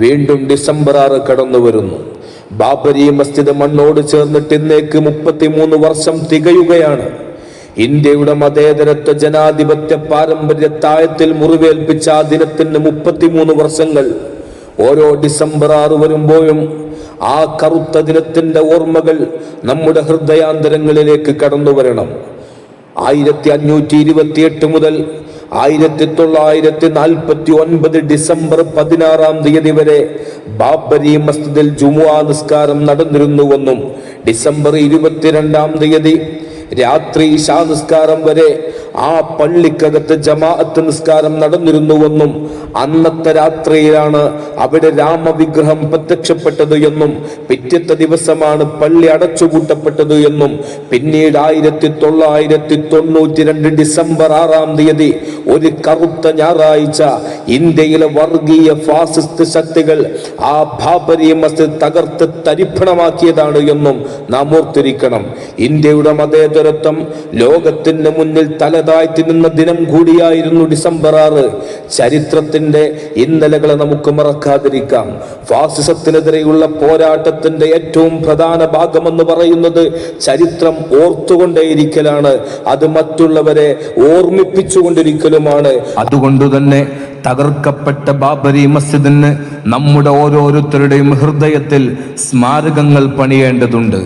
വീണ്ടും ഡിസംബർ 6 കടന്നു വരുന്നു. ബാബരി മസ്ജിദ് മണ്ണോട് ചേർന്നിട്ട് ഇന്നേക്ക് 33 വർഷം തികയുകയാണ്. ഇന്ത്യയുടെ മതേതരത്വ ജനാധിപത്യ പാരമ്പര്യത്തായത്തിൽ മുറിവേൽപ്പിച്ച ആ ദിനത്തിന് 33 വർഷങ്ങൾ. ഓരോ ഡിസംബർ 6 വരുമ്പോഴും ആ കറുത്ത ദിനത്തിന്റെ ഓർമ്മകൾ നമ്മുടെ ഹൃദയാന്തരങ്ങളിലേക്ക് കടന്നു വരണം. 1528 മുതൽ 1949 ഡിസംബർ 16 വരെ ബാബരി മസ്ജിദിൽ ജുമുഅ നിസ്കാരം നടന്നിരുന്നുവെന്നും ഡിസംബർ 22 രാത്രി ഇശാ നിസ്കാരം വരെ ആ പള്ളിക്കകത്ത് ജമാഅത്ത് നിസ്കാരം നടന്നിരുന്നുവെന്നും അന്നത്തെ രാത്രിയിലാണ് അവിടെ രാമവിഗ്രഹം പ്രത്യക്ഷപ്പെട്ടത് എന്നും പിറ്റത്തെ ദിവസമാണ് പള്ളി അടച്ചുപൂട്ടപ്പെട്ടത് എന്നും പിന്നീട് 1992 ഡിസംബർ 6 ഒരു കറുത്ത ഞായറാഴ്ച ഇന്ത്യയിലെ വർഗീയ ഫാസിസ്റ്റ് ശക്തികൾ ആ ബാബരി മസ്ജിദ് തകർത്ത് തരിപ്പണമാക്കിയതാണ് എന്നും നാം ഓർത്തിരിക്കണം. ഇന്ത്യയുടെ മതേതരത്വം ലോകത്തിന് മുന്നിൽ തലതാഴ്ത്തി നിന്ന ദിനം കൂടിയായിരുന്നു ഡിസംബർ 6. ചരിത്രത്തിന്റെ ഇന്നലകളെ നമുക്ക് മറക്കാതിരിക്കാം. ഫാസിസത്തിനെതിരെയുള്ള പോരാട്ടത്തിന്റെ ഏറ്റവും പ്രധാന ഭാഗമെന്ന് പറയുന്നത് ചരിത്രം ഓർത്തുകൊണ്ടേയിരിക്കലാണ്. അത് മറ്റുള്ളവരെ ഓർമ്മിപ്പിച്ചുകൊണ്ടിരിക്കലുമാണ്. അതുകൊണ്ട് തന്നെ തകർക്കപ്പെട്ട ബാബരി മസ്ജിദിന് നമ്മുടെ ഓരോരുത്തരുടെയും ഹൃദയത്തിൽ സ്മാരകങ്ങൾ പണിയേണ്ടതുണ്ട്.